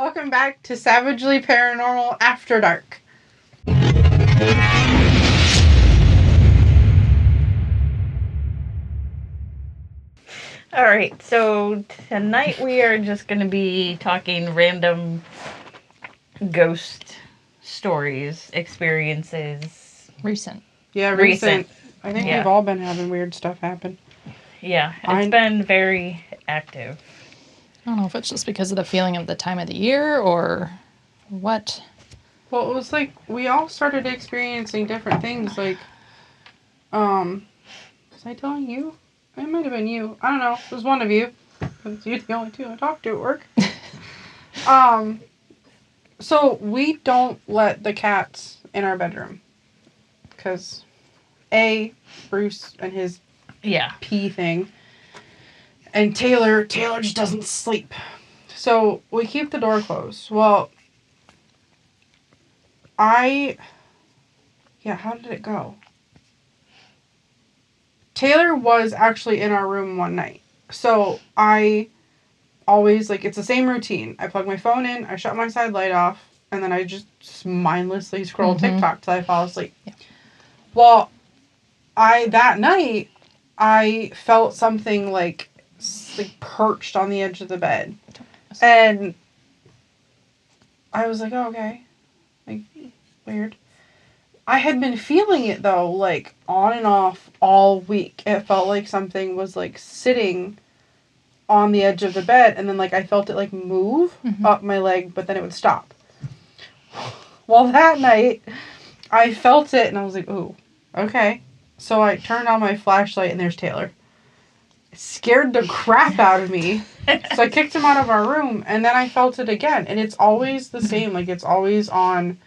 Welcome back to Savagely Paranormal After Dark. Alright, so tonight we are just going to be talking random ghost stories, experiences. Recent. Yeah, recent. I think Yeah. we've all been having weird stuff happen. Yeah, it's been very active. I don't know if it's just because of the feeling of the time of the year or what. Well, it was like we all started experiencing different things. Like, was I telling you? It might have been you. I don't know. It was one of you. Because you're the only two I talked to at work. So we don't let the cats in our bedroom. Because, Bruce and his pee thing. And Taylor just doesn't sleep. So we keep the door closed. Well, how did it go? Taylor was actually in our room one night. So I always, it's the same routine. I plug my phone in, I shut my side light off, and then I just mindlessly scroll TikTok till I fall asleep. Yeah. Well, that night, I felt something perched on the edge of the bed. And I was like, oh, okay. Weird. I had been feeling it, though, on and off all week. It felt like something was, sitting on the edge of the bed, and then, I felt it, move up my leg, but then it would stop. Well, that night, I felt it, and I was like, ooh, okay. So I turned on my flashlight, and there's Taylor. It scared the crap out of me. So I kicked him out of our room, and then I felt it again. And it's always the same. It's always on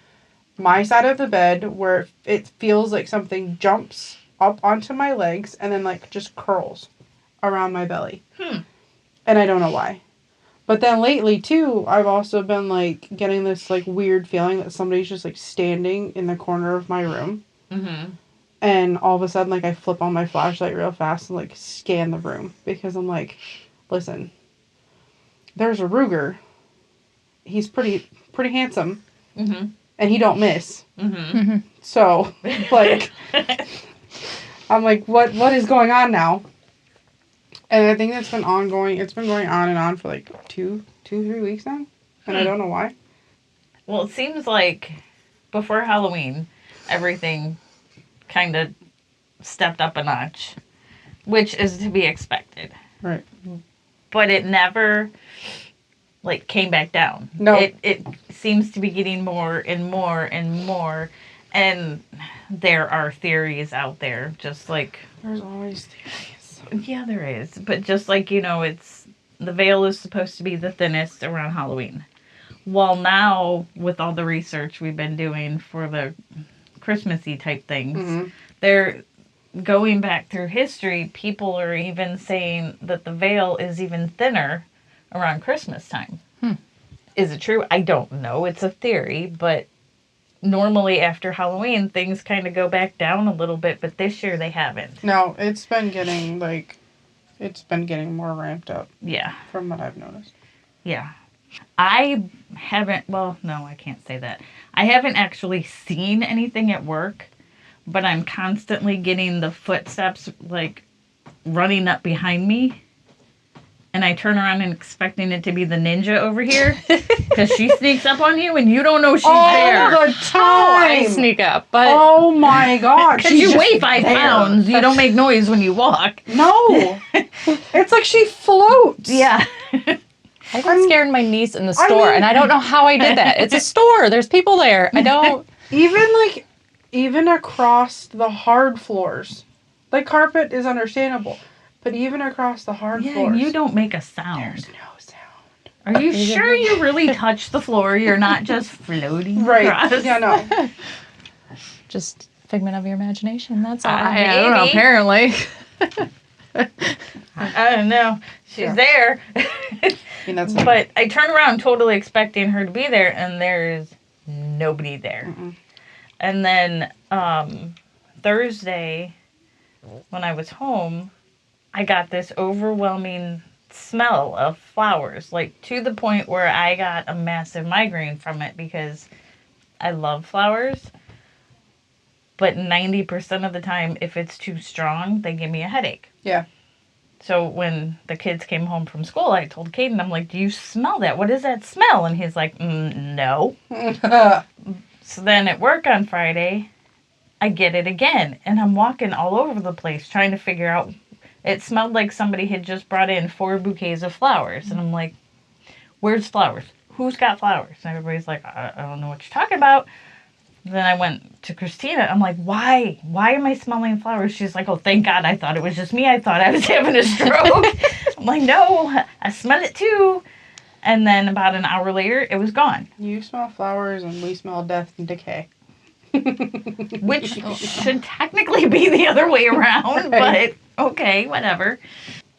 my side of the bed where it feels like something jumps up onto my legs and then, just curls around my belly. And I don't know why. But then lately, too, I've also been, getting this, weird feeling that somebody's just, standing in the corner of my room. Mm-hmm. And all of a sudden, I flip on my flashlight real fast and, scan the room. Because I'm like, listen, there's a Ruger. He's pretty handsome. Mm-hmm. And he don't miss. Mm-hmm. Mm-hmm. So, I'm like, what is going on now? And I think that's been ongoing. It's been going on and on for, 3 weeks now. And I don't know why. Well, it seems like before Halloween, everything kind of stepped up a notch, which is to be expected. Right. But it never, came back down. No. It seems to be getting more and more and more. And there are theories out there, just like... There's always theories. Yeah, there is. But just it's... The veil is supposed to be the thinnest around Halloween. Well, now, with all the research we've been doing for the Christmassy type things, they're going back through history. People are even saying that the veil is even thinner around Christmas time. Is it true? I don't know. It's a theory, but normally after Halloween, things kind of go back down a little bit, but this year they haven't. No, it's been getting, more ramped up. Yeah. From what I've noticed. Yeah. I haven't, well, no, I can't say that. I haven't actually seen anything at work, but I'm constantly getting the footsteps, running up behind me. And I turn around and expecting it to be the ninja over here. Because she sneaks up on you and you don't know she's there. All the time! I sneak up, but... Oh my god. Because you weigh 5 pounds. You don't make noise when you walk. No! It's like she floats. Yeah. I got scared my niece in the store, and I don't know how I did that. It's a store. There's people there. I don't... Even across the hard floors. Carpet is understandable. But even across the hard floors. You don't make a sound. There's no sound. Are you sure you really touch the floor? You're not just floating right. across? Yeah, no. Just figment of your imagination. That's all. I I don't know, apparently. I don't know. She's there. But I turn around totally expecting her to be there, and there's nobody there. Mm-mm. And then Thursday, when I was home, I got this overwhelming smell of flowers, like to the point where I got a massive migraine from it because I love flowers. But 90% of the time, if it's too strong, they give me a headache. Yeah. So when the kids came home from school, I told Caden, I'm like, do you smell that? What is that smell? And he's like, no. So then at work on Friday, I get it again. And I'm walking all over the place trying to figure out. It smelled like somebody had just brought in 4 bouquets of flowers. And I'm like, where's flowers? Who's got flowers? And everybody's like, I don't know what you're talking about. Then I went to Christina. I'm like, why? Why am I smelling flowers? She's like, oh, thank God. I thought it was just me. I thought I was having a stroke. I'm like, no, I smell it too. And then about an hour later, it was gone. You smell flowers and we smell death and decay. Which should technically be the other way around, Right. but okay, whatever.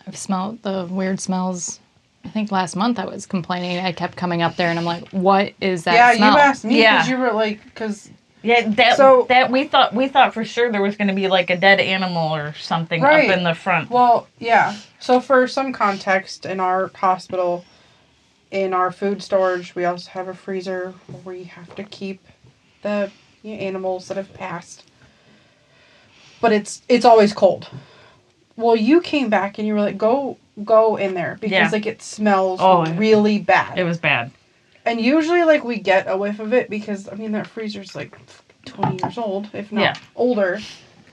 I've smelled the weird smells. I think last month I was complaining. I kept coming up there and I'm like, what is that smell? You asked me Yeah. because you were like, because... Yeah, that we thought for sure there was going to be like a dead animal or something Right. up in the front. Well, yeah. So for some context, in our hospital, in our food storage, we also have a freezer where we have to keep the animals that have passed. But it's always cold. Well, you came back and you were like, go in there because Yeah. like it smells Oh, really bad. It was bad. And usually like we get a whiff of it because I mean that freezer's like 20 years old, if not Yeah. older.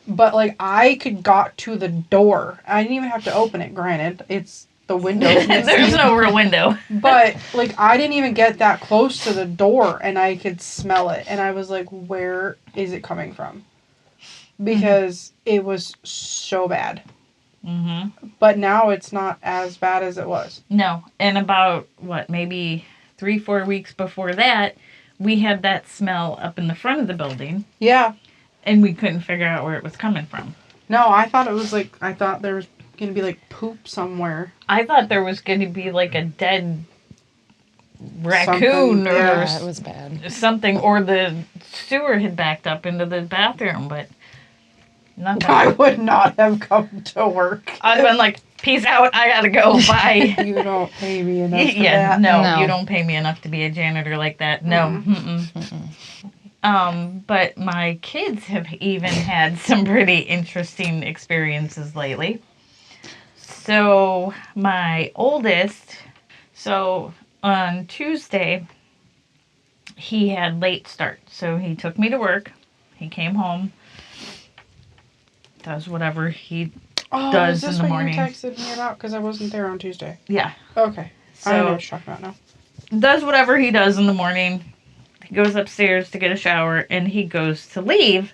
But like I got to the door. I didn't even have to open it, granted. It's the window. There's no real window. But like I didn't even get that close to the door and I could smell it and I was like, where is it coming from? Because it was so bad. Mm-hmm. But now it's not as bad as it was. No, and about maybe 3-4 weeks before that, we had that smell up in the front of the building, Yeah. and we couldn't figure out where it was coming from. No, I thought there was gonna be like poop somewhere. I thought there was going to be like a dead raccoon Something, or Yeah, it was bad. something, or the sewer had backed up into the bathroom, but nothing. I would not have come to work. I'd been like, peace out, I gotta go, bye. You don't pay me enough for Yeah, that. no, No. you don't pay me enough to be a janitor like that. No. But my kids have even had some pretty interesting experiences lately. So my oldest, on Tuesday, he had late start. So he took me to work. He came home, does whatever he does is this in the what morning. you texted me about? Because I wasn't there on Tuesday. Yeah. Okay. I know So what you're talking about now. does whatever he does in the morning. He goes upstairs to get a shower and he goes to leave.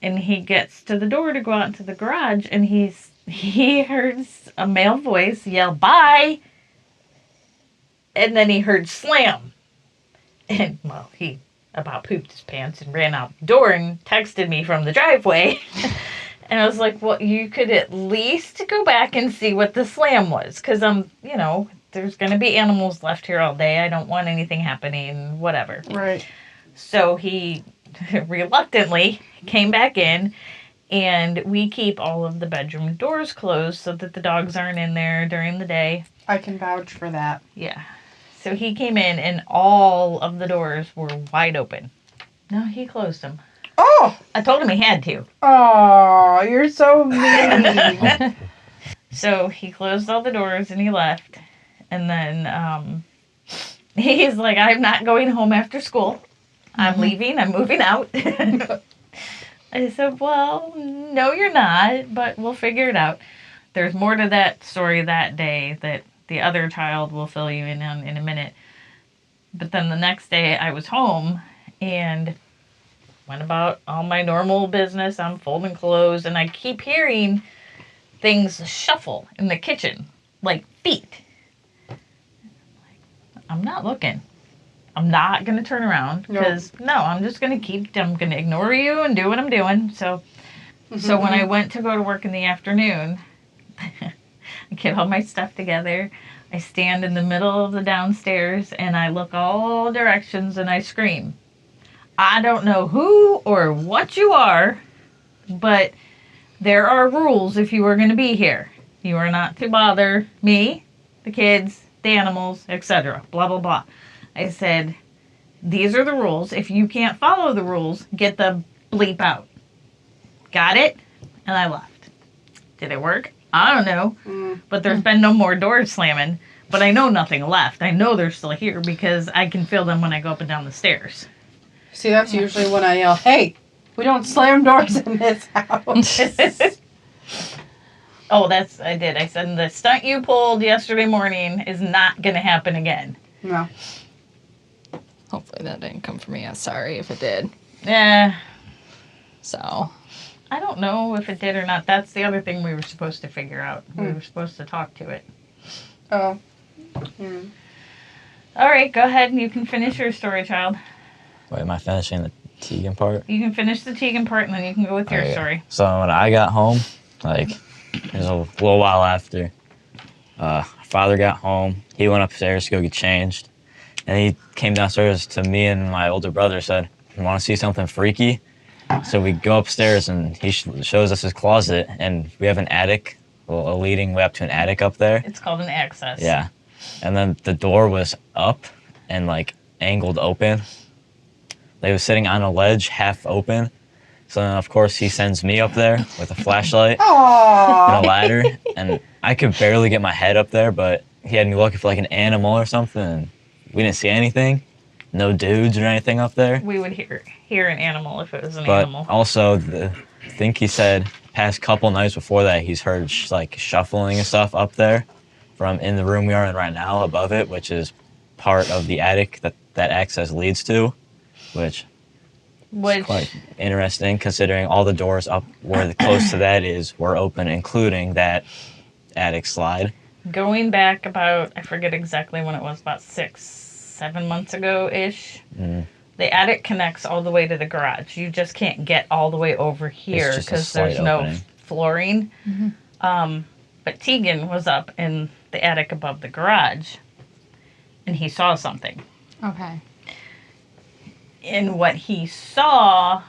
And he gets to the door to go out into the garage and he hears a male voice yell, bye. And then he heard slam. And, well, he about pooped his pants and ran out the door and texted me from the driveway. And I was like, well, you could at least go back and see what the slam was. Because there's going to be animals left here all day. I don't want anything happening, whatever. Right. So he reluctantly came back in. And we keep all of the bedroom doors closed so that the dogs aren't in there during the day. I can vouch for that. Yeah. So he came in and all of the doors were wide open. No, he closed them. Oh! I told him he had to. Oh, you're so mean. So he closed all the doors and he left. And then he's like, I'm not going home after school. I'm leaving. I'm moving out. I said, well, no, you're not, but we'll figure it out. There's more to that story that day that the other child will fill you in on in a minute. But then the next day I was home and went about all my normal business. I'm folding clothes and I keep hearing things shuffle in the kitchen, like feet. I'm not looking. I'm not going to turn around because I'm just going to I'm going to ignore you and do what I'm doing. So when I went to go to work in the afternoon, I get all my stuff together. I stand in the middle of the downstairs and I look all directions and I scream. I don't know who or what you are, but there are rules if you are going to be here. You are not to bother me the kids, the animals, etc. Blah, blah, blah. I said, these are the rules. If you can't follow the rules, get the bleep out. Got it? And I left. Did it work? I don't know. But there's been no more doors slamming. But I know nothing left. I know they're still here because I can feel them when I go up and down the stairs. See, that's usually when I yell, hey, we don't slam doors in this house. Oh, I did. I said, the stunt you pulled yesterday morning is not going to happen again. No. Hopefully that didn't come from me. I'm sorry if it did. Yeah. So. I don't know if it did or not. That's the other thing we were supposed to figure out. We were supposed to talk to it. Oh. All right, go ahead and you can finish your story, child. Wait, am I finishing the Tegan part? You can finish the Tegan part and then you can go with your story. So when I got home, like, it was a little while after, father got home. He went upstairs to go get changed. And he came downstairs to me and my older brother, said, you want to see something freaky? So we go upstairs and he shows us his closet, and we have an attic, a leading way up to an attic up there. It's called an access. Yeah. And then the door was up and like angled open. They was sitting on a ledge, half open. So then of course he sends me up there with a flashlight and a ladder. And I could barely get my head up there, but he had me looking for like an animal or something. And we didn't see anything. No dudes or anything up there. We would hear an animal if it was an But animal. also, I think he said past couple nights before that, he's heard like shuffling and stuff up there from in the room we are in right now above it, which is part of the attic that access leads to, which is quite interesting considering all the doors up where close to that were open, including that attic slide. Going back about, I forget exactly when it was, about 6-7 months ago-ish. The attic connects all the way to the garage. You just can't get all the way over here because there's no flooring. But Tegan was up in the attic above the garage, and he saw something. Okay. And what he saw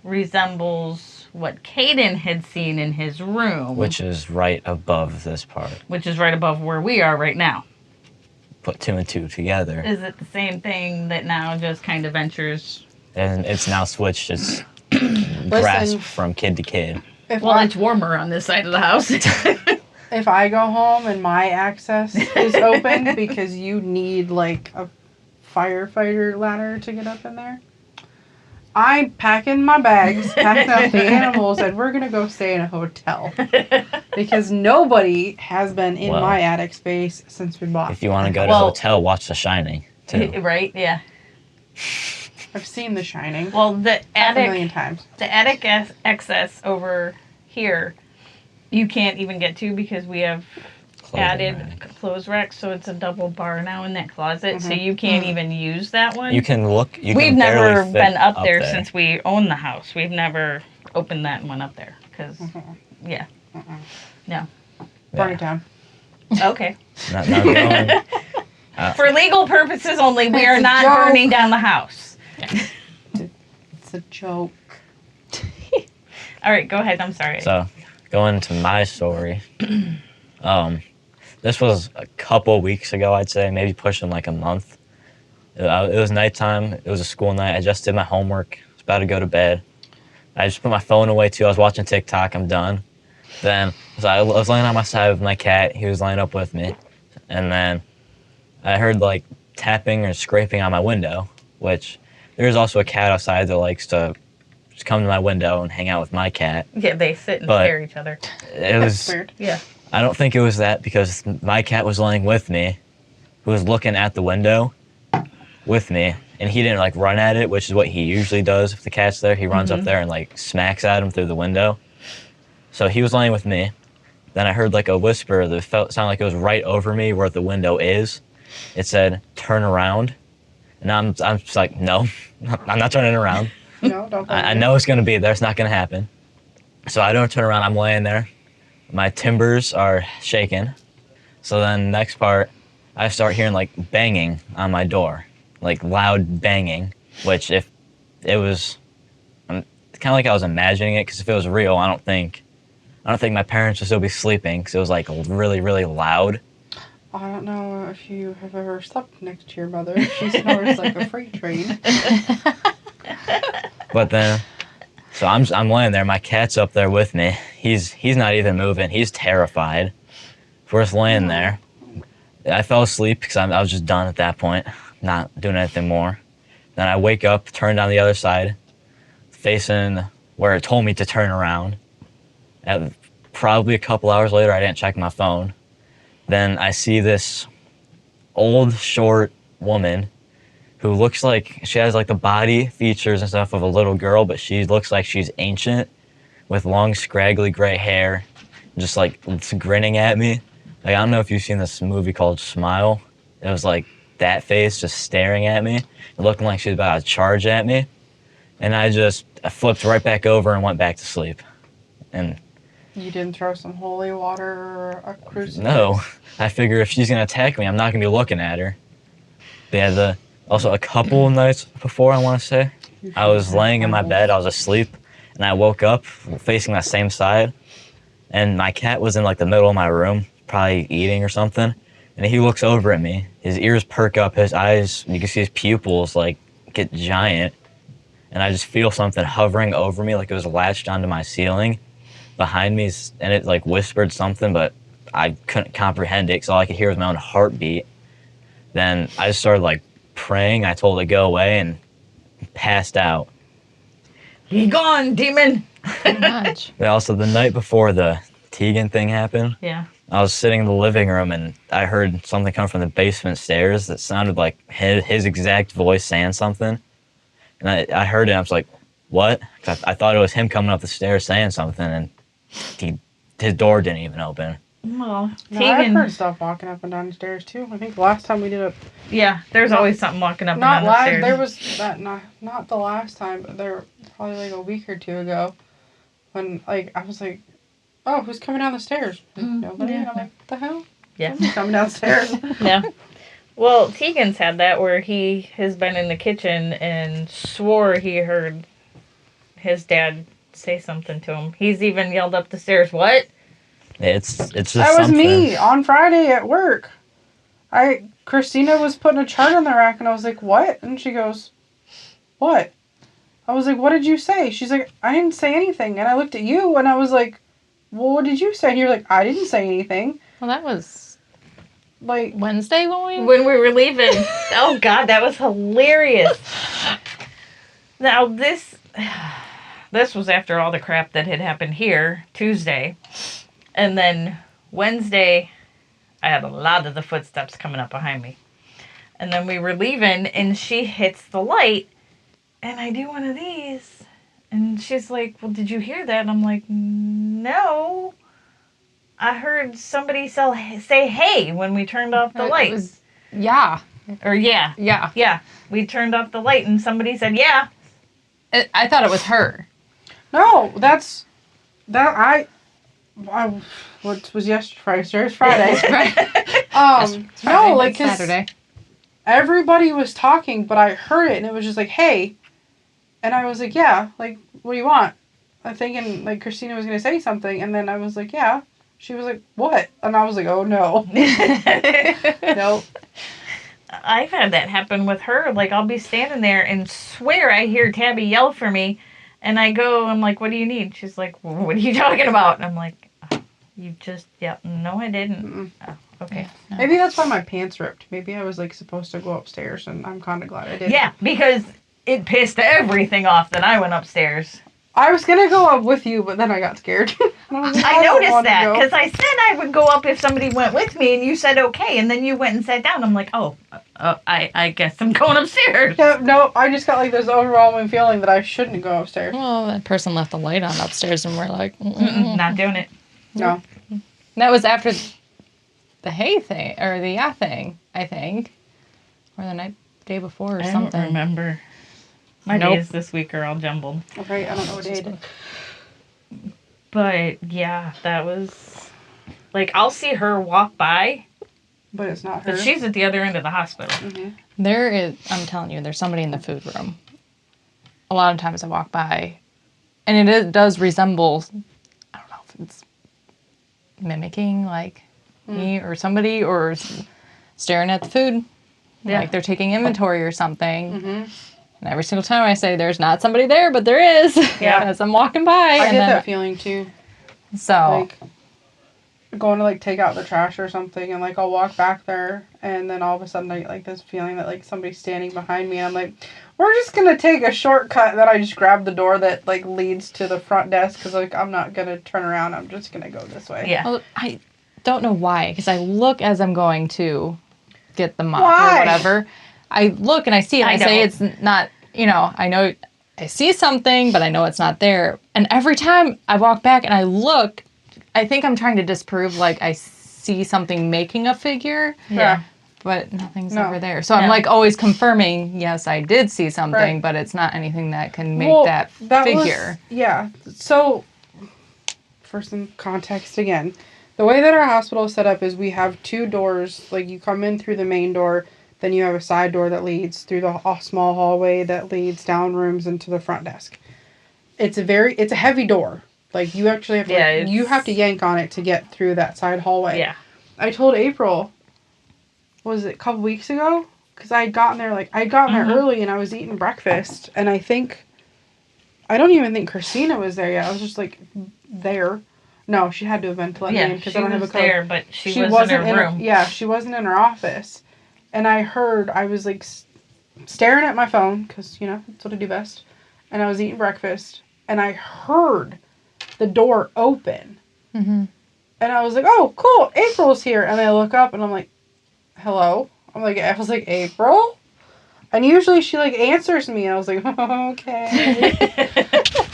resembles what Caden had seen in his room. Which is right above this part. Which is right above where we are right now. Put 2 and 2 together. Is it the same thing that now just kind of ventures? And it's now switched its grasp from kid to kid. It's warmer on this side of the house. If I go home and my access is open because you need like a firefighter ladder to get up in there, I'm packing my bags, packing up the animals, and we're going to go stay in a hotel. Because nobody has been in my attic space since we bought it. If you want to go to a hotel, watch The Shining, too. Right, yeah. I've seen The Shining. Well, the attic, a million times. The attic access over here, you can't even get to because we have added clothes racks, so it's a double bar now in that closet, so you can't even use that one. You can look. We've never been up there since we owned the house. We've never opened that and went up there because, no. Burn it down. Okay. Not going. For legal purposes only, we are not burning down the house. It's a joke. All right, go ahead. I'm sorry. So, going to my story. This was a couple weeks ago, I'd say, maybe pushing like a month. It was nighttime. It was a school night. I just did my homework. I was about to go to bed. I just put my phone away, too. I was watching TikTok. I'm done. Then I was laying on my side with my cat. He was laying up with me. And then I heard, like, tapping or scraping on my window, which there's also a cat outside that likes to just come to my window and hang out with my cat. Yeah, they sit and stare at each other. It was weird. Yeah. I don't think it was that because my cat was laying with me, who was looking at the window with me, and he didn't like run at it, which is what he usually does if the cat's there. He runs up there and like smacks at him through the window. So he was laying with me. Then I heard like a whisper that sounded like it was right over me where the window is. It said, "Turn around." And I'm just like, no, I'm not turning around. No, don't. I know it's going to be there. It's not going to happen. So I don't turn around. I'm laying there. My timbers are shaking. So then next part, I start hearing like banging on my door, like loud banging, which if it was, it's kind of like I was imagining it, because if it was real, I don't think my parents would still be sleeping, because it was like really, really loud. I don't know if you have ever slept next to your mother. She snores like a freight train. But then, so I'm laying there. My cat's up there with me. He's not even moving. He's terrified. We're just laying there. I fell asleep because I was just done at that point, not doing anything more. Then I wake up, turn down the other side, facing where it told me to turn around. Probably a couple hours later, I didn't check my phone. Then I see this old, short woman who looks like she has like the body features and stuff of a little girl, but she looks like she's ancient with long, scraggly gray hair, just like grinning at me. Like, I don't know if you've seen this movie called Smile. It was like that face just staring at me, looking like she was about to charge at me. And I flipped right back over and went back to sleep. And You didn't throw some holy water or a crucifix? no, I figure if she's gonna attack me, I'm not gonna be looking at her. But yeah, also a couple nights before, I want to say, I was laying in my bed, I was asleep, and I woke up facing that same side, and my cat was in like the middle of my room, probably eating or something, and he looks over at me. His ears perk up, his eyes, you can see his pupils like get giant, and I just feel something hovering over me like it was latched onto my ceiling behind me, and it like whispered something, but I couldn't comprehend it because all I could hear was my own heartbeat. Then I just started like praying. I told it to go away and passed out. Be gone, demon. Pretty much. But also the night before the Tegan thing happened, Yeah. I was sitting in the living room and I heard something come from the basement stairs that sounded like his exact voice saying something. And I heard it and I was like, what? 'Cause I thought it was him coming up the stairs saying something, and his door didn't even open. Well, No, I've Tegan. heard stuff walking up and down the stairs too. I think the last time we did it, Yeah, there's always something walking up not and down the last. stairs. There was that not the last time, but there probably like a week or two ago, when like I was like, oh, who's coming down the stairs? Like, nobody. yeah. And I'm like, what the hell? Yeah. Nobody's coming downstairs. Yeah. Well, Tegan's had that where he has been in the kitchen and swore he heard his dad say something to him. He's even yelled up the stairs, "What?" It's just That was something. me on Friday at work. Christina was putting a chart on the rack, and I was like, what? And she goes, what? I was like, what did you say? She's like, I didn't say anything. And I looked at you, and I was like, well, what did you say? And you're like, I didn't say anything. Well, that was Like, Wednesday when When we were leaving. Oh, God, that was hilarious. Now, this was after all the crap that had happened here, Tuesday. And then Wednesday, I had a lot of the footsteps coming up behind me. And then we were leaving, and she hits the light, and I do one of these. And she's like, well, did you hear that? And I'm like, no. I heard somebody say hey when we turned off the light. It was, yeah. Or yeah. Yeah. Yeah. We turned off the light, and somebody said, yeah. I thought it was her. no, what was yesterday? Today's Friday. No, like, 'cause Saturday. everybody was talking, but I heard it, and it was just like, hey. And I was like, yeah, like, what do you want? I'm thinking, like, Christina was going to say something, and then I was like, yeah. She was like, what? And I was like, oh, no. Nope. I've had that happen with her. Like, I'll be standing there and swear I hear Tabby yell for me. And I go, I'm like, what do you need? She's like, well, what are you talking about? And I'm like, oh, you just, yeah, no, I didn't. Oh, okay. No. Maybe that's why my pants ripped. Maybe I was, like, supposed to go upstairs, and I'm kind of glad I did. Yeah, because it pissed everything off that I went upstairs. I was going to go up with you, but then I got scared. And was like, I don't noticed wanna that go. because I said I would go up if somebody went with me, and you said okay, and then you went and sat down. I'm like, oh, I guess I'm going upstairs. No, I just got, like, this overwhelming feeling that I shouldn't go upstairs. Well, that person left the light on upstairs, and we're like, Mm-mm, not doing it. No. That was after the hay thing, or the thing, I think. Or the day before or I something. don't remember. My Nope. days this week are all jumbled. Okay, I don't know what day it is. But yeah, that was like I'll see her walk by, But it's not her. but she's at the other end of the hospital. Mhm. There is, I'm telling you, there's somebody in the food room. A lot of times I walk by, and it does resemble, I don't know if it's mimicking like me or somebody, or staring at the food, Yeah. like they're taking inventory or something. Mm-hmm. And every single time I say, there's not somebody there, but there is. Yeah. As I'm walking by. I and get then, that feeling too. So, Like going to like take out the trash or something, and like I'll walk back there, and then all of a sudden I get like this feeling that like somebody's standing behind me, and I'm like, we're just gonna take a shortcut. And then I just grab the door that like leads to the front desk because like I'm not gonna turn around. I'm just gonna go this way. Yeah. well, I don't know why, because I look as I'm going to get the mop Why? or whatever. I look and I see it, and I I say don't. it's not, I know I see something, but I know it's not there. And every time I walk back and I look, I think I'm trying to disprove, like, I see something making a figure, Yeah. but nothing's No. ever there. So I'm, No. like, always confirming, yes, I did see something, Right. but it's not anything that can make Well, that was- figure. yeah. So, for some context again, the way that our hospital is set up is we have two doors. Like you come in through the main door, then you have a side door that leads through the small hallway that leads down rooms into the front desk. It's a heavy door. Like you actually have to, Yeah, you it's- have to yank on it to get through that side hallway. Yeah. I told April, was it a couple weeks ago? Because I'd gotten there Mhm. early and I was eating breakfast, and I don't even think Christina was there yet. I was just like there. No, she had to have been to let me in Yeah. because She I don't have a was code. there, but she was in her room. She wasn't in her office, and I was like staring at my phone because that's what I do best, and I was eating breakfast, and I heard the door open, Mm-hmm. and I was like, "Oh, cool, April's here," and I look up and I'm like, "Hello." I was like, "April?" And usually she like answers me, and I was like, "Okay."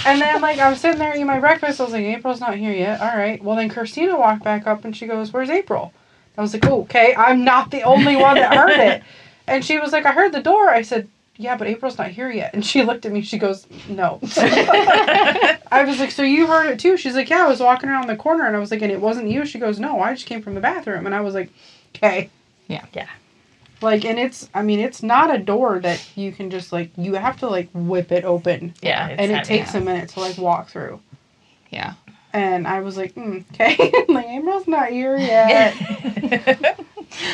And then like I'm sitting there eating my breakfast. I was like, "April's not here yet. All right." Well, then Christina walked back up and she goes, "Where's April?" I was like, "Oh, okay. I'm not the only one that heard it." And she was like, "I heard the door." I said, "Yeah, but April's not here yet." And she looked at me. She goes, "No." I was like, "So you heard it too?" She's like, "Yeah, I was walking around the corner." And I was like, "And it wasn't you?" She goes, "No, I just came from the bathroom." And I was like, "Okay." Yeah. Yeah. Like, and it's not a door that you can just, like, you have to, like, whip it open. Yeah. It's And it heavy. takes a minute to, like, walk through. Yeah. And I was like, okay. Like, April's not here yet.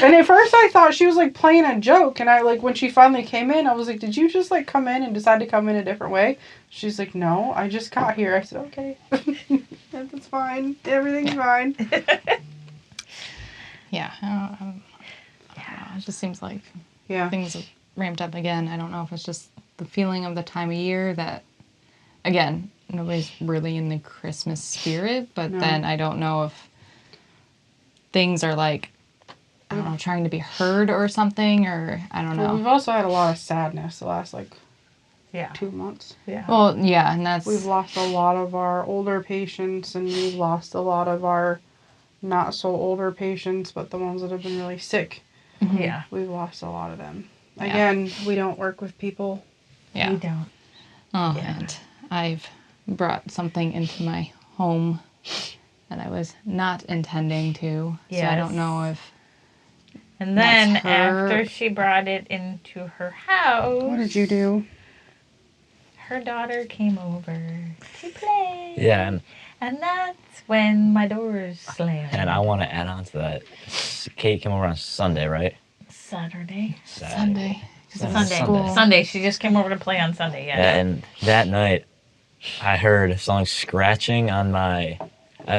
And at first I thought she was, like, playing a joke. And I, like, when she finally came in, I was like, "Did you just, like, come in and decide to come in a different way?" She's like, "No, I just got here." I said, "Okay. That's fine. Everything's fine." Yeah. I don't know. It just seems like Yeah. things have ramped up again. I don't know if it's just the feeling of the time of year that, again, nobody's really in the Christmas spirit, but No. then I don't know if things are like, I don't know, trying to be heard or something, or I don't Well, know. we've also had a lot of sadness the last, like, Yeah. 2 months. Yeah. Well, yeah, and that's, We've lost a lot of our older patients, and we've lost a lot of our not so older patients, but the ones that have been really sick. Yeah. We've lost a lot of them. Yeah. Again, we don't work with people. yeah. We don't. Oh, Yeah. and I've brought something into my home that I was not intending to. So I don't Yes. know if And then That's her- after she brought it into her house, What did you do? her daughter came over to play. Yeah, And that's when my doors slammed. and I want to add on to that. Kate came over on Sunday, right? Saturday. Sunday. 'Cause it was Sunday. school. Sunday. She just came over to play on Sunday. Yeah. Yeah, and that night, I heard something scratching on my.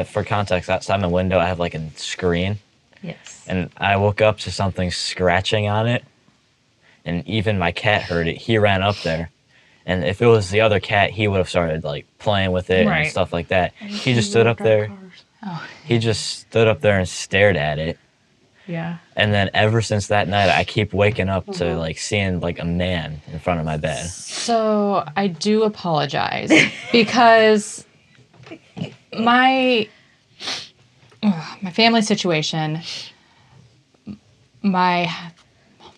For context, outside my window, I have like a screen, Yes. and I woke up to something scratching on it, and even my cat heard it. He ran up there, and if it was the other cat, he would have started like playing with it Right. and stuff like that. He just stood up there. Oh, He just stood up there and stared at it. Yeah. And then ever since that night, I keep waking up to Uh-huh. like seeing like a man in front of my bed. so I do apologize because my family situation, my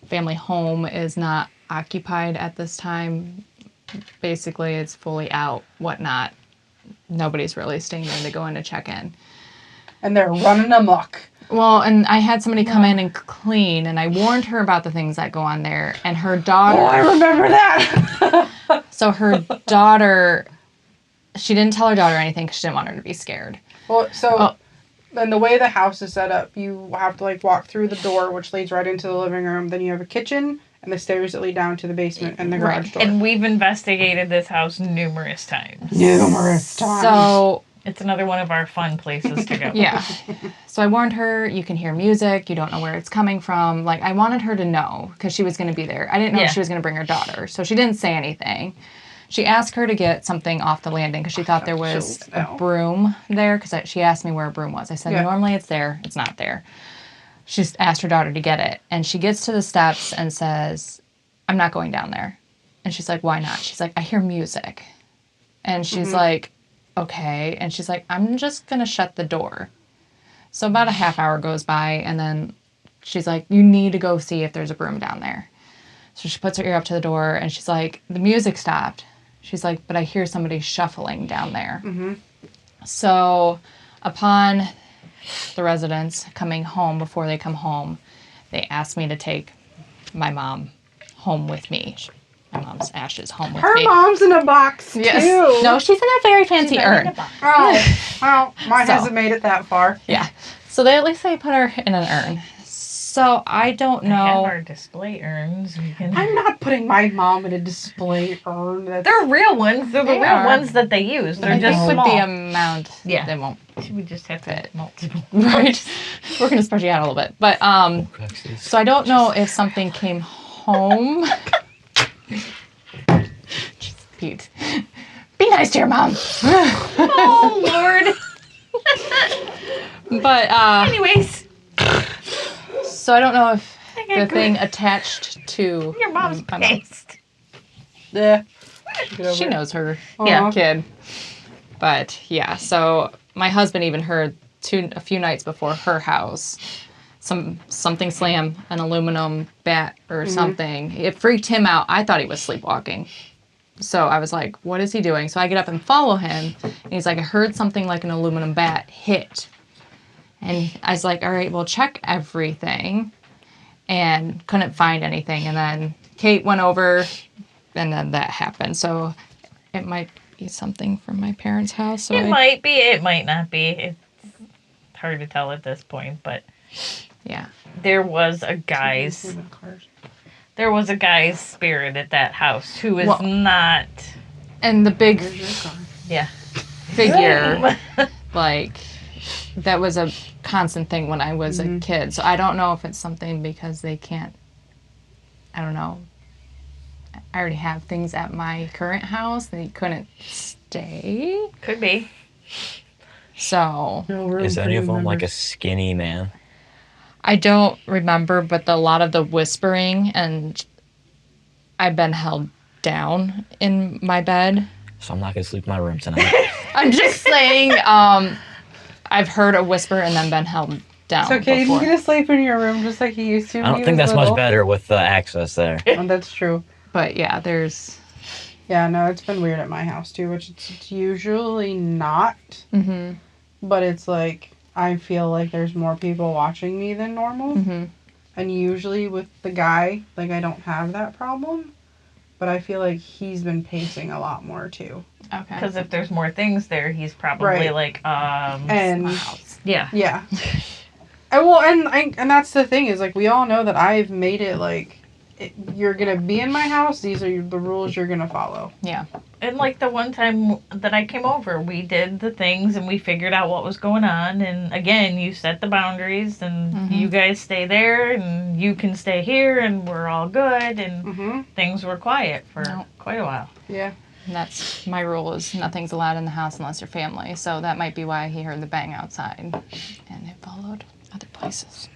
family home is not occupied at this time. Basically, it's fully out, whatnot. Nobody's really staying there. They go in to check in. And they're running amok. Well, and I had somebody come in and clean, and I warned her about the things that go on there. And her daughter. Oh, I remember that. So her daughter, she didn't tell her daughter anything because she didn't want her to be scared. Well, so Oh. And the way the house is set up, you have to like walk through the door, which leads right into the living room. Then you have a kitchen and the stairs that lead down to the basement and the garage door. And we've investigated this house numerous times. Numerous times. So It's another one of our fun places to go. yeah. So I warned her, you can hear music, you don't know where it's coming from. Like, I wanted her to know because she was going to be there. I didn't know if she was going to bring her daughter. So she didn't say anything. She asked her to get something off the landing because she thought there was a broom there because she asked me where a broom was. I said, normally it's there. It's not there. She asked her daughter to get it. And she gets to the steps and says, I'm not going down there. And she's like, why not? She's like, I hear music. And she's like, okay. And she's like, I'm just going to shut the door. So about a half hour goes by, and then she's like, you need to go see if there's a broom down there. So she puts her ear up to the door, and she's like, the music stopped. She's like, but I hear somebody shuffling down there. So upon the residents coming home, before they come home, they asked me to take my mom home with me. My mom's ashes home with me. Her mom's in a box, too. No, she's in a very fancy urn. Oh, well, mine So. hasn't made it that far. Yeah. So at least they put her in an urn. So I don't We have know. our display urns. We can... I'm not putting my mom in a display urn. They're real ones. They're the They real are. ones that they use. They're I just think with small. the amount, Yeah. they won't. We just have to multiple. Right. We're going to spread you out a little bit. But, so I don't know if something came home. Jeez, Pete. Be nice to your mom. Oh, Lord. But, Anyways, so I don't know if Okay, the good. thing attached to your mom's my mom. pissed. Yeah. She knows her Yeah. kid. But yeah, so my husband even heard a few nights before her house something slam an aluminum bat or something. It freaked him out. I thought he was sleepwalking. So I was like, what is he doing? So I get up and follow him, and he's like, I heard something like an aluminum bat hit. And I was like, all right, well, check everything. And couldn't find anything. And then Kate went over, and then that happened. So it might be something from my parents' house. So It might be. It might not be. It's hard to tell at this point, but yeah. there was a guy's spirit at that house who is Well- not. And the big Yeah. figure, like, that was a constant thing when I was a kid. So I don't know if it's something because they can't, I don't know. I already have things at my current house. They couldn't stay. Could be. So Is any of them like a skinny man? I don't remember, but a lot of the whispering, and I've been held down in my bed. So I'm not gonna sleep in my room tonight. I'm just saying, I've heard a whisper and then been held down. It's okay. before. He's going to sleep in your room just like he used to. I when don't he think was that's much little. better with the access there. Oh, that's true. But yeah, there's. Yeah, no, it's been weird at my house too, which it's usually not. Mm-hmm. But it's like, I feel like there's more people watching me than normal. Mm-hmm. And usually with the guy, like, I don't have that problem. But I feel like he's been pacing a lot more too. Okay. Because if there's more things there, he's probably Right. like, And yeah. yeah. And that's the thing is, like, we all know that I've made it like, you're going to be in my house, these are the rules you're going to follow. Yeah. And like the one time that I came over, we did the things and we figured out what was going on. And again, you set the boundaries and you guys stay there and you can stay here and we're all good. And Mm-hmm. things were quiet for No. quite a while. Yeah. And that's my rule is nothing's allowed in the house unless you're family. So that might be why he heard the bang outside. And it followed other places.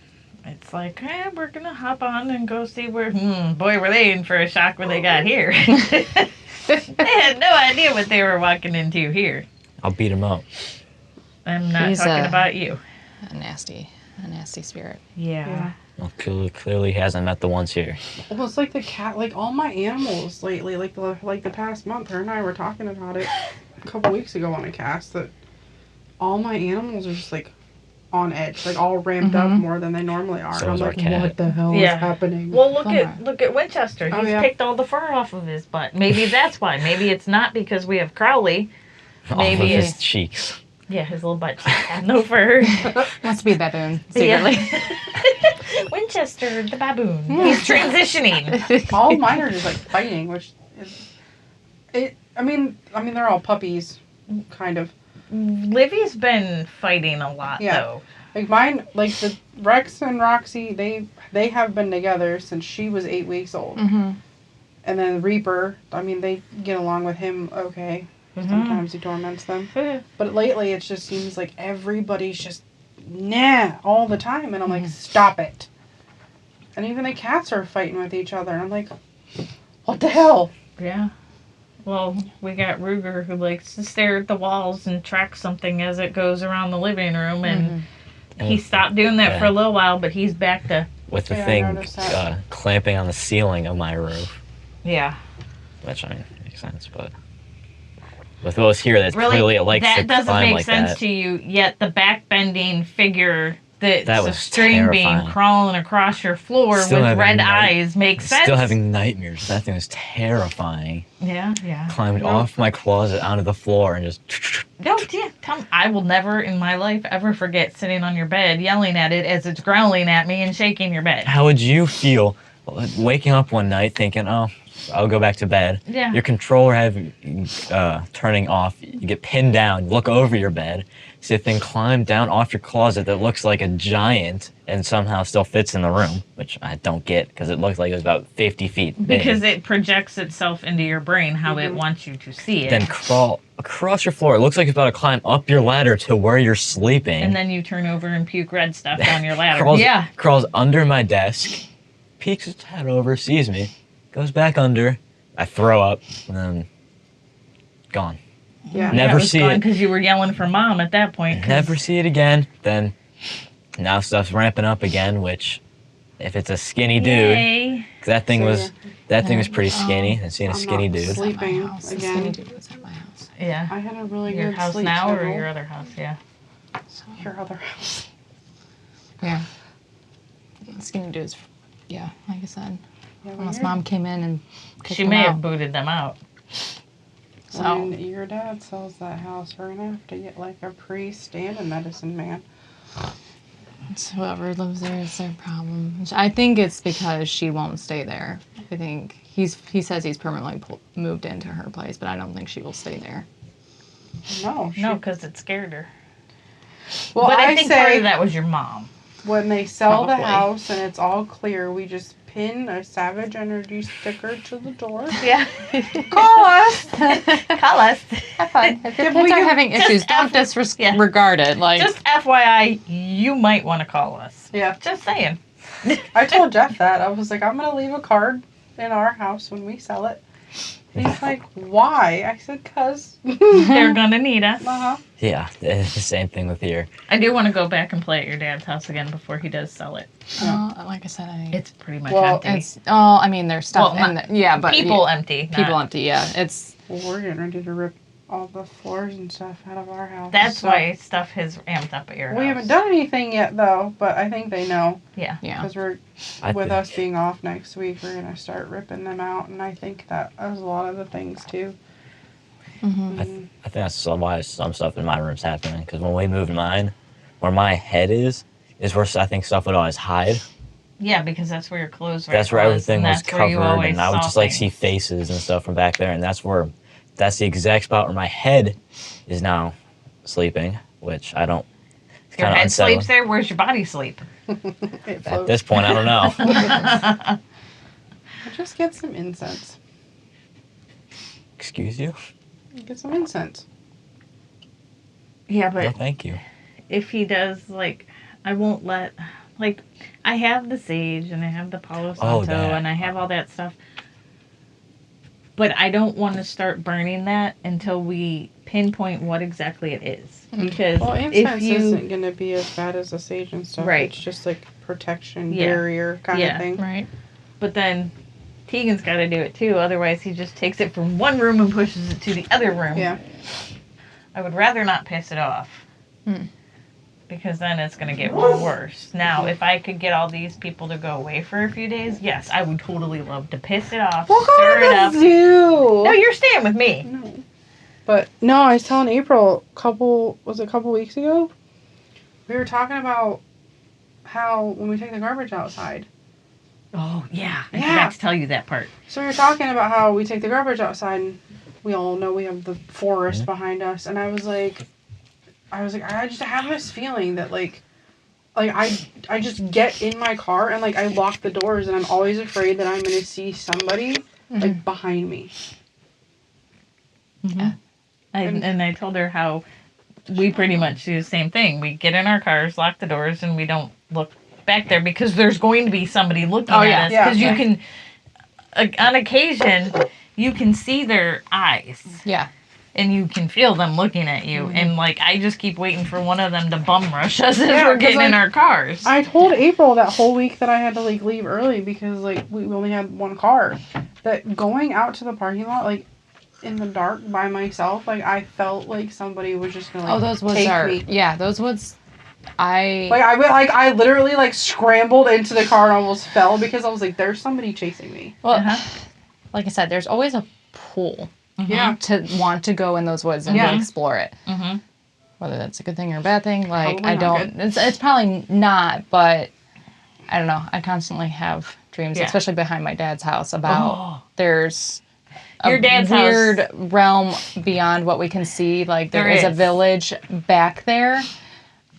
It's like, we're going to hop on and go see where, boy, were they in for a shock when they got here. They had no idea what they were walking into here. I'll beat him up. I'm not He's, talking about you. A nasty spirit. Yeah. Well, clearly he hasn't met the ones here. Well, it's like the cat, like all my animals lately, like the past month, her and I were talking about it a couple weeks ago on a cast, that all my animals are just like on edge, like all ramped up more than they normally are. So And is I'm our like, cat. what the hell Yeah. is happening? Well, Bummer. look at Winchester. Oh, He's yeah. picked all the fur off of his butt. Maybe that's why. Maybe it's not because we have Crowley. All Maybe of it's his cheeks. Yeah, his little butt cheeks have no fur. Wants to be a baboon secretly. Yeah. Winchester, the baboon. He's transitioning. All mine are just like fighting, which is it. I mean, they're all puppies, kind of. Livy's been fighting a lot, Yeah. though. Like mine, like the Rex and Roxy, they have been together since she was 8 weeks old. Mm-hmm. And then Reaper, I mean, they get along with him okay. Mm-hmm. Sometimes he torments them. But lately, it just seems like everybody's just, all the time. And I'm like, stop it. And even the cats are fighting with each other. And I'm like, what the hell? Yeah. Well, we got Ruger who likes to stare at the walls and track something as it goes around the living room. And he stopped doing that for a little while, but he's back to... With the Yeah, I thing noticed that. clamping on the ceiling of my roof. Yeah. Which, I mean, makes sense, but... With those here, that's Really, clearly it likes that to doesn't climb make like sense that. to you, yet the back-bending figure that's That a was string being terrifying. crawling across your floor Still with having red night- eyes makes sense. Still having nightmares. That thing was terrifying. Yeah. Climbed off my closet onto the floor and just... No, yeah, I will never in my life ever forget sitting on your bed yelling at it as it's growling at me and shaking your bed. How would you feel waking up one night thinking, oh, I'll go back to bed. Yeah. Your controller turning off. You get pinned down. Look over your bed. See the thing climb down off your closet that looks like a giant and somehow still fits in the room, which I don't get because it looks like it was about 50 feet big. Because it projects itself into your brain how it wants you to see it. Then crawl across your floor. It looks like it's about to climb up your ladder to where you're sleeping. And then you turn over and puke red stuff down your ladder. Crawls under my desk, peeks its head over, sees me, goes back under. I throw up, and then gone. Yeah. Never see it. Because you were yelling for mom at that point. 'cause- Never see it again. Then now stuff's ramping up again, which if it's a skinny dude, Yay. 'cause that thing So, was pretty skinny, and seeing a I'm skinny not dude. sleep- Sleeping At my house. The again. skinny dude was at my house. Yeah. I had a really Your good house sleep now schedule. or your other house? Yeah. Your other house. Yeah. Skinny dudes. Yeah, like I said. Yeah, when Unless your- mom came in and kicked She them may out. have booted them out. So When your dad sells that house, we're gonna have to get like a priest and a medicine man. it's whoever lives there is their problem. I think it's because she won't stay there. I think he says he's permanently moved into her place, but I don't think she will stay there. No, No, because it scared her. Well, But I I think part say of that was your mom. when they sell the Probably. house and it's all clear, we just pin a Savage Energy sticker to the door. Yeah. Call us. Call us. Have fun. If your If kids we are could having just issues, don't yeah. disregard it. Like, Just FYI, you might want to call us. Yeah, Just saying. I told Jeff that. I was like, I'm gonna leave a card in our house when we sell it. He's like, why? I said, 'cause. They're gonna need us. Uh-huh. Yeah, it's the same thing with here. I do want to go back and play at your dad's house again before he does sell it. like I said, It's pretty much Well, empty. I mean, there's stuff Well, in there. Yeah, but People empty. people not- empty. Yeah, it's Well, we're getting ready to rip all the floors and stuff out of our house. That's so- why stuff has amped up at your house. We haven't done anything yet, though, but I think they know. Yeah. yeah. Because we're, I with think- us being off next week, we're going to start ripping them out, and I think that was a lot of the things, too. Mm-hmm. I think that's why some stuff in my room's happening. Because when we moved mine, where my head is where I think stuff would always hide. Yeah, because that's where your clothes were. That's where everything was covered, and I would just like see things. faces and stuff from back there, and that's the exact spot where my head is now sleeping, which I don't. It's Your kind of head unsettling. sleeps there. Where's your body sleep? It At floats. this point, I don't know. Just get some incense. Excuse you? Get some incense. Yeah, No, but thank you. if he does, like, I won't let. Like, I have the sage and I have the Palo Santo that. and I have all that stuff. But I don't want to start burning that until we pinpoint what exactly it is. Because Well, if incense you. isn't going to be as bad as the sage and stuff. Right. It's just like protection, Yeah. barrier kind Yeah. of thing. Right. But then Tegan's got to do it too. Otherwise, he just takes it from one room and pushes it to the other room. Yeah. I would rather not piss it off. Hmm. Because then it's going to get worse. Now, if I could get all these people to go away for a few days, yes, I would totally love to piss it off, We'll stir go it to up. the zoo. No, you're staying with me. No. But no, I was telling April a couple weeks ago? We were talking about how when we take the garbage outside. Oh, yeah. I Yeah. forgot to tell you that part. So we were talking about how we take the garbage outside and we all know we have the forest behind us. And I was like, I just have this feeling that like I just get in my car and like I lock the doors and I'm always afraid that I'm going to see somebody like behind me. Mm-hmm. And I told her how we pretty much do the same thing. We get in our cars, lock the doors, and we don't look back there because there's going to be somebody looking at us. Because you can, on occasion, you can see their eyes. Yeah. And you can feel them looking at you. And, like, I just keep waiting for one of them to bum rush us as we're getting in our cars. I told April that whole week that I had to, like, leave early because, like, we only had one car. That going out to the parking lot, like, in the dark by myself, like, I felt like somebody was just gonna, like, those woods take me. Yeah, those woods, I literally, like, scrambled into the car and almost fell because I was like, there's somebody chasing me. Well, like I said, there's always a pull. Yeah. To want to go in those woods and to explore it. Mm-hmm. Whether that's a good thing or a bad thing, like, Probably I don't... It's probably not, but I don't know. I constantly have dreams, especially behind my dad's house, about there's Your dad's weird house. realm beyond what we can see. Like, there is a village back there.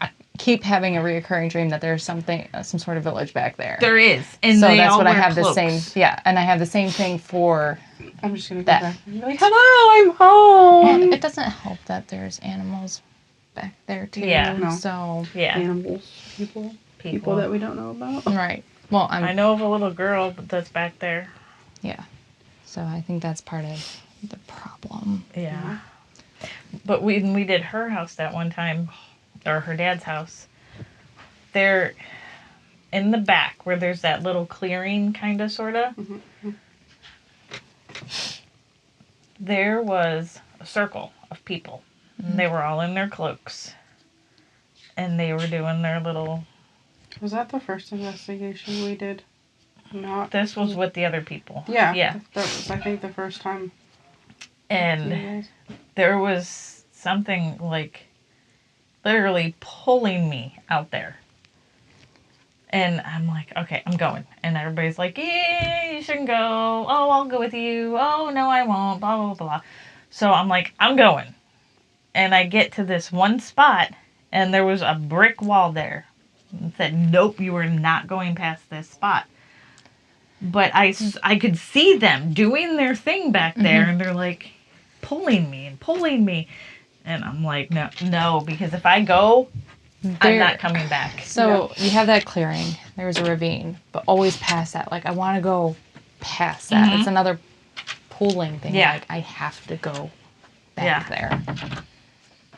I keep having a reoccurring dream that there's some sort of village back there. There is. And so they that's all what I wear have cloaks. the same... Yeah, and I have the same thing for... I'm just gonna go back and be like, hello, I'm home. It doesn't help that there's animals back there too. Yeah. No. So Animals, people that we don't know about. right. Well, I know of a little girl that's back there. Yeah. So I think that's part of the problem. Yeah. But when we did her house that one time, or her dad's house, there in the back where there's that little clearing kind of sort of, there was a circle of people. And they were all in their cloaks. And they were doing their little... Was that the first investigation we did? Not. This was with the other people. Yeah. Yeah. That was, I think, the first time. And there was something like literally pulling me out there. And I'm like, okay, I'm going. And everybody's like, yeah, you shouldn't go. Oh, I'll go with you. Oh, no, I won't. Blah, blah, blah. So I'm like, I'm going. And I get to this one spot, and there was a brick wall there. It said, nope, you are not going past this spot. But I could see them doing their thing back there, and they're like pulling me and pulling me. And I'm like, no, because if I go, I'm not coming back. So you have that clearing. There's a ravine, but always past that. Like, I want to go past that. It's another pulling thing. Yeah. Like, I have to go back there.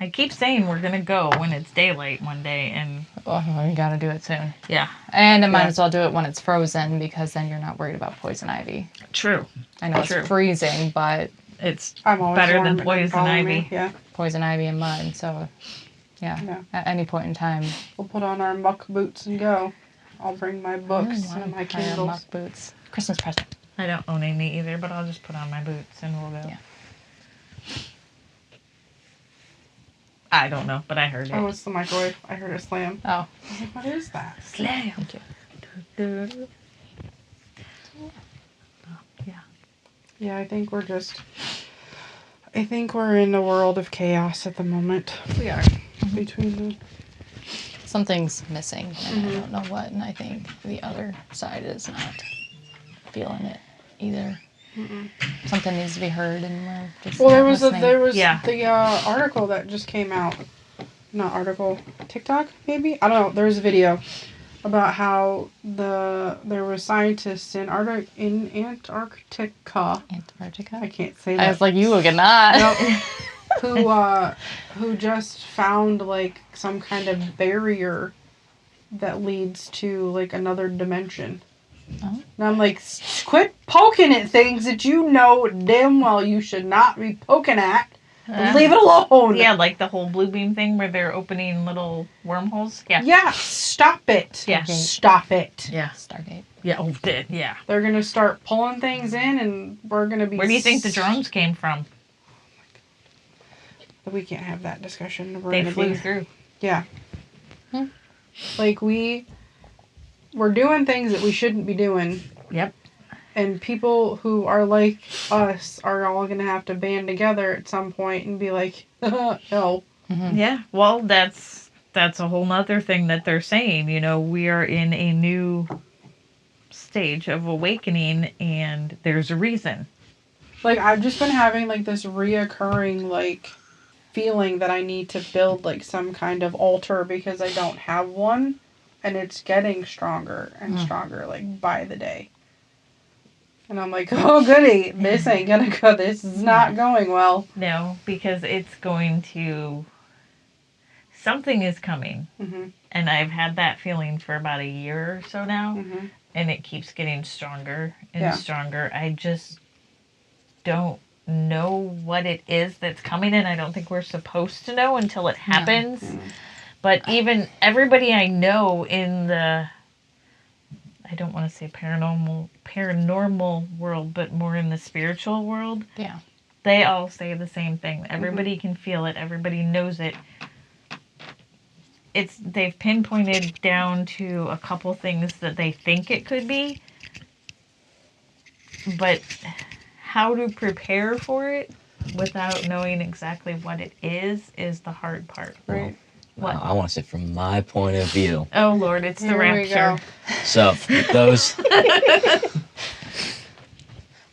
I keep saying we're going to go when it's daylight one day, and... Oh, we got to do it soon. Yeah. And I might as well do it when it's frozen, because then you're not worried about poison ivy. True. I know it's freezing, but... It's I'm always better warm than and poison following ivy. me. Yeah. Poison ivy and mud, so... Yeah. At any point in time. We'll put on our muck boots and go. I'll bring my books and my candles. Muck boots. Christmas present. I don't own any either, but I'll just put on my boots and we'll go. Yeah. I don't know, but I heard it. Oh, it's the microwave. I heard it slam. Oh. I was like, what is that? Slam. Thank you. Yeah. Yeah, I think we're in a world of chaos at the moment. We are. Between the... Something's missing, and I don't know what, and I think the other side is not feeling it either. Something needs to be heard, and we're just Well, not there was listening. the article that just came out. Not article, TikTok maybe. I don't know. There was a video about how there were scientists in Antarctica. Antarctica. I can't say that. I was like, you would not. Who just found like some kind of barrier that leads to like another dimension. Oh. And I'm like, quit poking at things that you know damn well you should not be poking at. Leave it alone. Yeah, like the whole blue beam thing where they're opening little wormholes. Yeah. Yeah, stop it. Yeah. Stop it. Yeah. Stargate. Yeah. Oh, yeah. They're going to start pulling things in and we're going to be... Where do you think the drones came from? we can't have that discussion. We're They gonna flew be, through. yeah. Hmm. Like we're doing things that we shouldn't be doing. Yep. And people who are like us are all going to have to band together at some point and be like, no. Mm-hmm. Yeah. Well, that's a whole nother thing that they're saying. You know, we are in a new stage of awakening, and there's a reason. Like, I've just been having, like, this reoccurring, like, feeling that I need to build, like, some kind of altar because I don't have one. And it's getting stronger and stronger, like, by the day. And I'm like, oh, goody. This ain't gonna go. This is not going well. No, because it's going to... Something is coming. Mm-hmm. And I've had that feeling for about a year or so now. Mm-hmm. And it keeps getting stronger and Yeah. stronger. I just don't know what it is that's coming, and I don't think we're supposed to know until it happens. Mm-hmm. But even everybody I know in the... I don't want to say paranormal world, but more in the spiritual world. Yeah. They all say the same thing. Everybody can feel it. Everybody knows it. They've pinpointed down to a couple things that they think it could be. But how to prepare for it without knowing exactly what it is the hard part. Right. What? I want to say from my point of view. Oh, Lord, it's the Here we rapture. go. So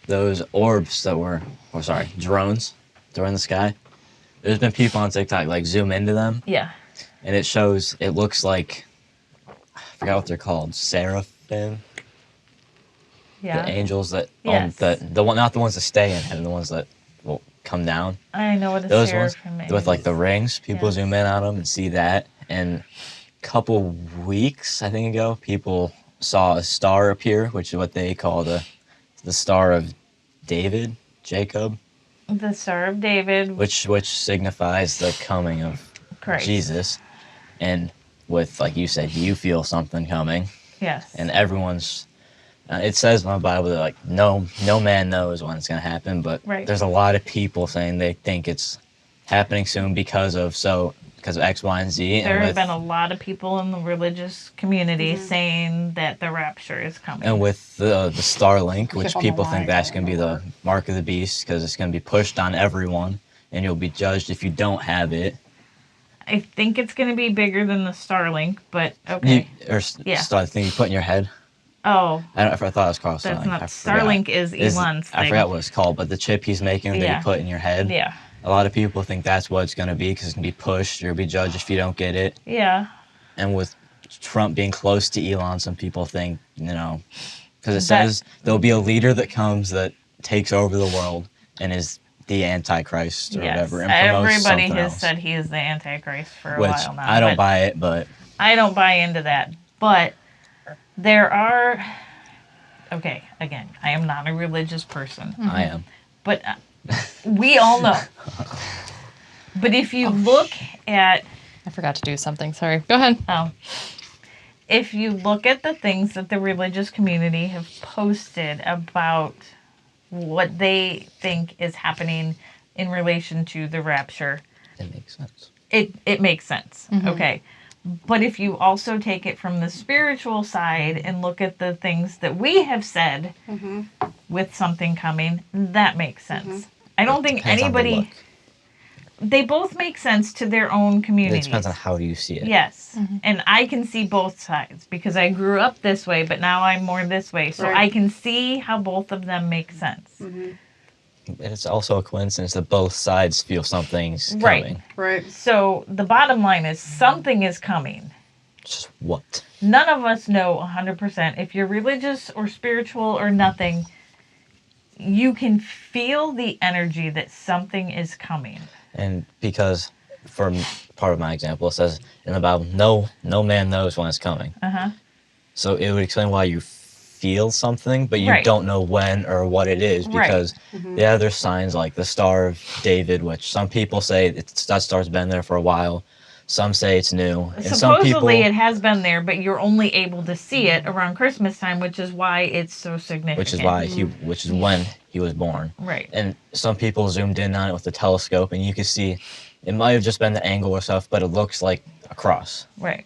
those orbs that were, drones that were in the sky. There's been people on TikTok like zoom into them, Yeah. and it looks like, I forgot what they're called, seraphim. Yeah. The angels that Yes. the one, not the ones that stay in heaven, the ones that will come down. I know what a Those ones seraphim is. with like the rings. People Yes. zoom in on them and see that. And a couple weeks, I think ago, people saw a star appear, which is what they call the Star of David, Jacob, The Star of David. which signifies the coming of Christ. Jesus. And with, like you said, you feel something coming, Yes. and everyone's. It says in the Bible that like no man knows when it's going to happen, but Right. there's a lot of people saying they think it's happening soon because of X, Y, and Z. There and have with, been a lot of people in the religious community saying that the rapture is coming. and with the Starlink, which Except on people the think line, that's I going to be don't the mark of the beast because it's going to be pushed on everyone, and you'll be judged if you don't have it. I think it's going to be bigger than the Starlink, but okay. Yeah. The thing you put in your head. Oh, I thought it was called that's Starlink. not... I forgot. Starlink is Elon's thing. I forgot what it's called, but the chip he's making that Yeah. you put in your head. Yeah. A lot of people think that's what it's going to be because it's going to be pushed. You'll be judged if you don't get it. Yeah. And with Trump being close to Elon, some people think, because it That- says there'll be a leader that comes that takes over the world and is the Antichrist or Yes. whatever. And promotes Everybody something has else, said he is the Antichrist for a which while now. I don't but buy it, but I don't buy into that. But there are... Okay, again, I am not a religious person. I am. But we all know. But if you look at... I forgot to do something. Sorry. Go ahead. If you look at the things that the religious community have posted about what they think is happening in relation to the rapture, It makes sense. it makes sense. Okay. But if you also take it from the spiritual side and look at the things that we have said with something coming, that makes sense. I don't think Depends on the anybody... look. They both make sense to their own It communities. depends on how you see it. Yes. And I can see both sides because I grew up this way, but now I'm more this way. So Right. I can see how both of them make sense. It's also a coincidence that both sides feel something's Right. coming. Right. So the bottom line is something is coming. Just what? None of us know 100%. If you're religious or spiritual or nothing, you can feel the energy that something is coming. And because, for part of my example, it says in the Bible, no man knows when it's coming. Uh-huh. So it would explain why you feel something, but you Right. don't know when or what it is. Right. Because, yeah, there's signs like the Star of David, which some people say that star's been there for a while. Some say it's new. And some people, Supposedly it has been there, but you're only able to see it around Christmas time, which is why it's so significant. which is when he was born. Right. And some people zoomed in on it with the telescope, and you could see it might have just been the angle or stuff, but it looks like a cross. Right.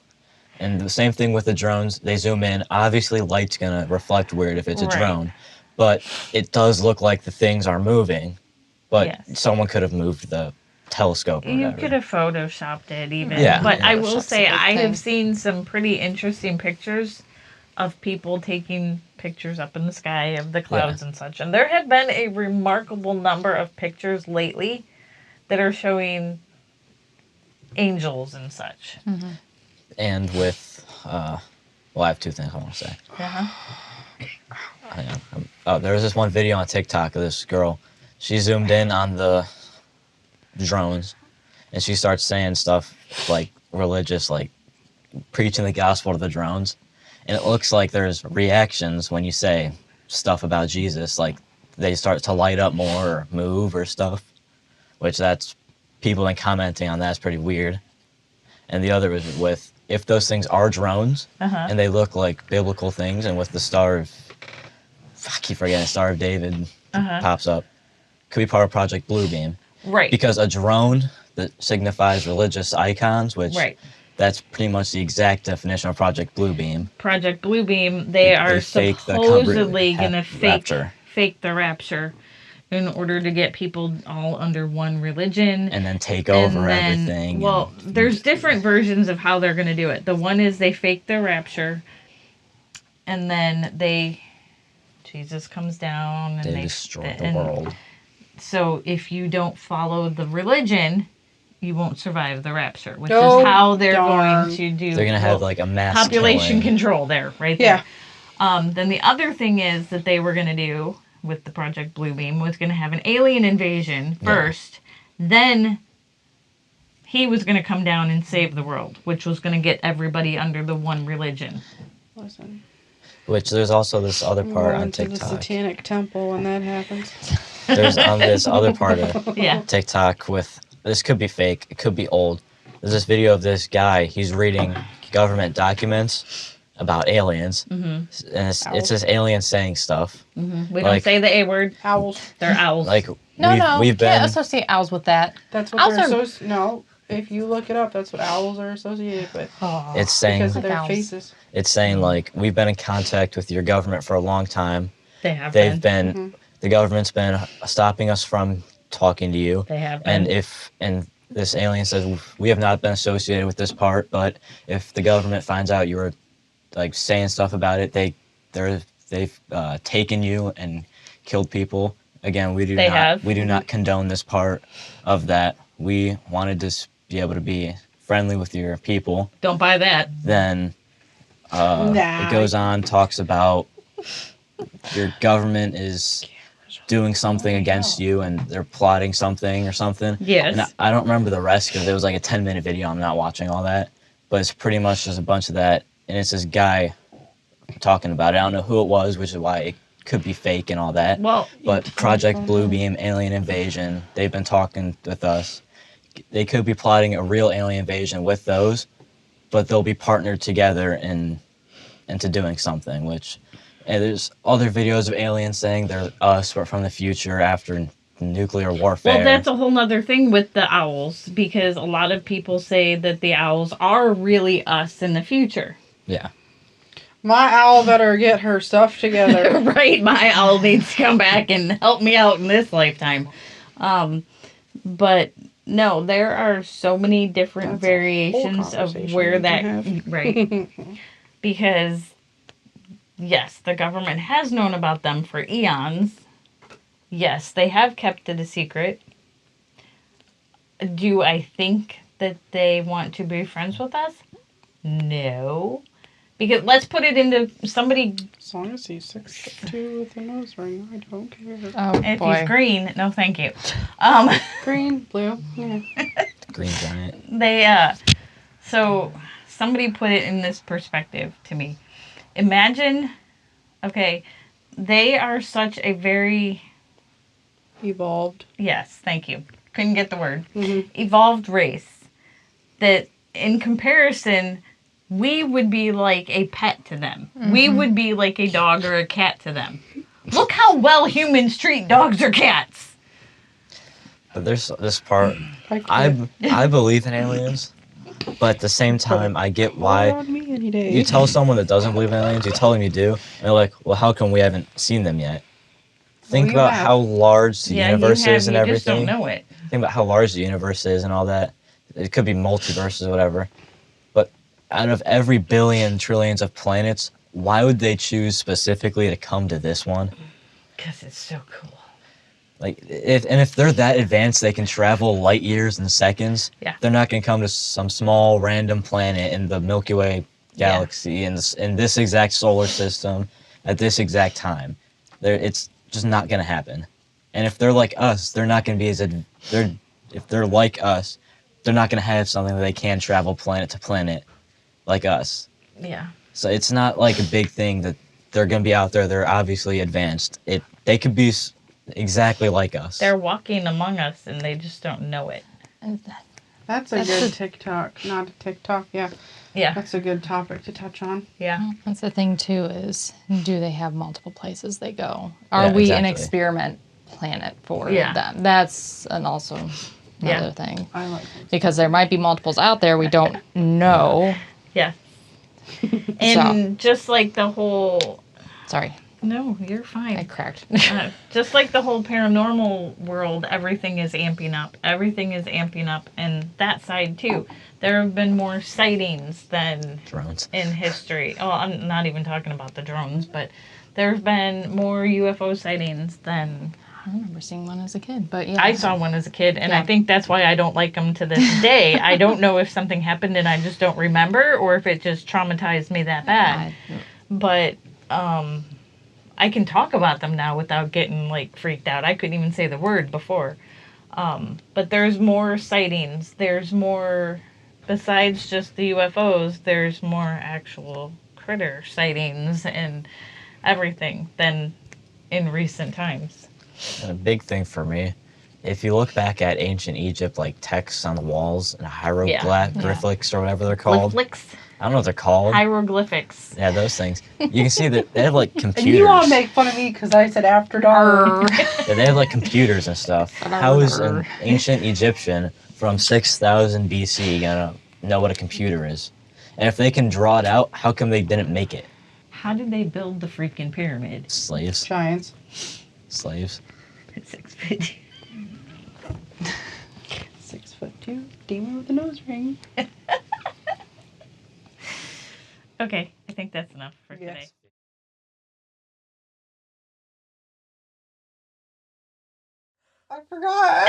And the same thing with the drones. They zoom in. Obviously, light's going to reflect weird if it's a Right. drone, but it does look like the things are moving, but Yes. someone could have moved the telescope or You whatever. could have photoshopped it even. Yeah. But I Photoshop's will a say big I thing. have seen some pretty interesting pictures of people taking pictures up in the sky of the clouds and such. And there have been a remarkable number of pictures lately that are showing angels and such. And with, well, I have two things I want to say. There was this one video on TikTok of this girl. She zoomed in on the drones, and she starts saying stuff like religious, like preaching the gospel to the drones. And it looks like there's reactions when you say stuff about Jesus, like they start to light up more or move or stuff, which that's people been commenting on. That's pretty weird. And the other is with if those things are drones and they look like biblical things, and with the Star of, I keep forgetting, Star of David pops up, could be part of Project Bluebeam. Right. Because a drone that signifies religious icons, which Right. that's pretty much the exact definition of Project Bluebeam. Project Bluebeam, they are fake the supposedly going to rapture. fake the rapture in order to get people all under one religion. And then take over And then- everything. Well, there's different versions of how they're going to do it. The one is they fake the rapture, and then Jesus comes down and they destroy the and world. So if you don't follow the religion, you won't survive the rapture, which Oh, is how they're darn. going to do. They're going to have well, like a mass population killing. control there, right Yeah. there. Then the other thing is that they were going to do with the Project Bluebeam was going to have an alien invasion first, then he was going to come down and save the world, which was going to get everybody under the one religion. Listen, Which there's also this other we'll part go on into the TikTok. satanic temple when that happens. There's on this other part of Yeah. TikTok with, this could be fake, it could be old. There's this video of this guy, he's reading government documents about aliens, and it's this alien saying stuff. We don't Like- say the A word. Owls. They're owls. Like No, we've can't been associate owls with that. That's what Owls they're are- associated. No, if you look it up, that's what owls are associated with it's saying because of their Owls. faces. it's saying like we've been in contact with your government for a long time. they have They've been. been the government's been stopping us from talking to you. They have been. And this alien says we have not been associated with this part, but if the government finds out you were like saying stuff about it, they've taken you and killed people. Again, we do not condone this part of that. We wanted to be able to be friendly with your people. Don't buy that. Then Nah. it goes on, talks about your government is doing something against you and they're plotting something or something. Yes. And I don't remember the rest because it was like a 10-minute video. I'm not watching all that. But it's pretty much just a bunch of that. And it's this guy talking about it. I don't know who it was, which is why it could be fake and all that. Well, But Project Bluebeam, alien invasion, they've been talking with us. They could be plotting a real alien invasion with those, but they'll be partnered together into doing something, which... And there's other videos of aliens saying they're us, but from the future after nuclear warfare. well, that's a whole nother thing with the owls, because a lot of people say that the owls are really us in the future. Yeah. My owl better get her stuff together. Right, my owl needs to come back and help me out in this lifetime. But no, there are so many different That's a whole variations of conversation where we that can have. right. Because yes, the government has known about them for eons. Yes, they have kept it a secret. Do I think that they want to be friends with us? No. Because let's put it into somebody. As long as he's 6'2" with a nose ring, I don't care. Oh If boy. he's green, no, thank you. Green, blue, yeah. Green giant. They so somebody put it in this perspective to me. Imagine, okay, they are such a very Evolved. yes, thank you. Couldn't get the word. Mhm. Evolved race that in comparison we would be like a pet to them. We would be like a dog or a cat to them. Look how well humans treat dogs or cats. But there's this part. I I believe in aliens, but at the same time, I get why. on me any day. You tell someone that doesn't believe in aliens, you tell them you do, and they're like, well, how come we haven't seen them yet? Think you about have. how large the universe is and you everything. just don't know it. Think about how large the universe is and all that. It could be multiverses or whatever. But out of every billion, trillions of planets, why would they choose specifically to come to this one? Because it's so cool. Like, if they're that advanced, they can travel light years in seconds. Yeah. They're not going to come to some small random planet in the Milky Way galaxy in this exact solar system at this exact time. It's just not going to happen. And if they're like us, they're not going to be if they're like us, they're not going to have something that they can travel planet to planet like us. Yeah. So it's not like a big thing that they're going to be out there. They're obviously advanced. They could be exactly like us. They're walking among us and they just don't know it. That's a good TikTok. Not a TikTok, yeah. Yeah. That's a good topic to touch on. Yeah. That's the thing too is, do they have multiple places they go? Are Yeah, we an exactly. experiment planet for Yeah. them? That's also another Yeah. thing. I like those. Because there might be multiples out there we don't know. Yeah. And just like the whole... Sorry, No, you're fine. I cracked. Just like the whole paranormal world, everything is amping up. Everything is amping up. And that side, too. There have been more sightings than Drones. in history. Oh, I'm not even talking about the drones, but there have been more UFO sightings than... I remember seeing one as a kid, but yeah. I saw one as a kid, and Yeah. I think that's why I don't like them to this day. I don't know if something happened and I just don't remember, or if it just traumatized me that bad. But I can talk about them now without getting like freaked out. I couldn't even say the word before. But there's more sightings. There's more, besides just the UFOs, there's more actual critter sightings and everything than in recent times. And a big thing for me, if you look back at ancient Egypt, like texts on the walls and hieroglyphics or whatever they're called. I don't know what they're called. Hieroglyphics. Yeah, those things. You can see that they have like computers. And you all make fun of me because I said after dark. Yeah, they have like computers and stuff. How is an ancient Egyptian from 6000 BC gonna know what a computer is? And if they can draw it out, how come they didn't make it? How did they build the freaking pyramid? Slaves. Giants. Slaves. 6 feet. 6'2", demon with a nose ring. Okay, I think that's enough for Yes. today. I forgot.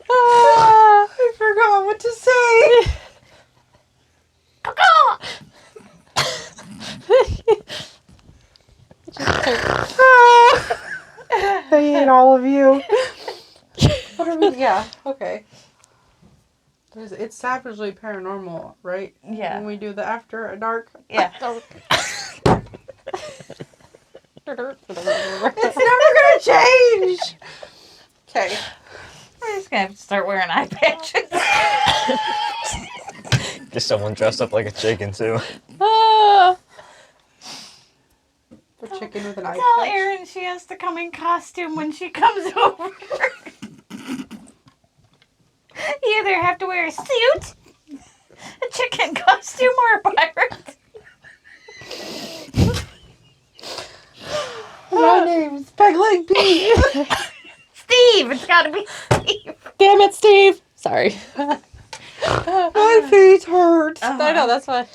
I forgot what to say. I hate all of you. What are we? Yeah. Okay. It's savagely paranormal, right? Yeah. When we do the after dark. Yeah. It's never gonna change. Okay. We're just gonna have to start wearing eye patches. Just someone dressed up like a chicken too. Ah. The chicken with an eye Tell patch. Erin she has to come in costume when she comes over. You either have to wear a suit, a chicken costume, or a pirate. My name's Pegleg Pete. Steve! It's gotta be Steve. Damn it, Steve! Sorry. My face hurts. I know, that's why.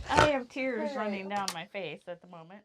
I have tears running down my face at the moment.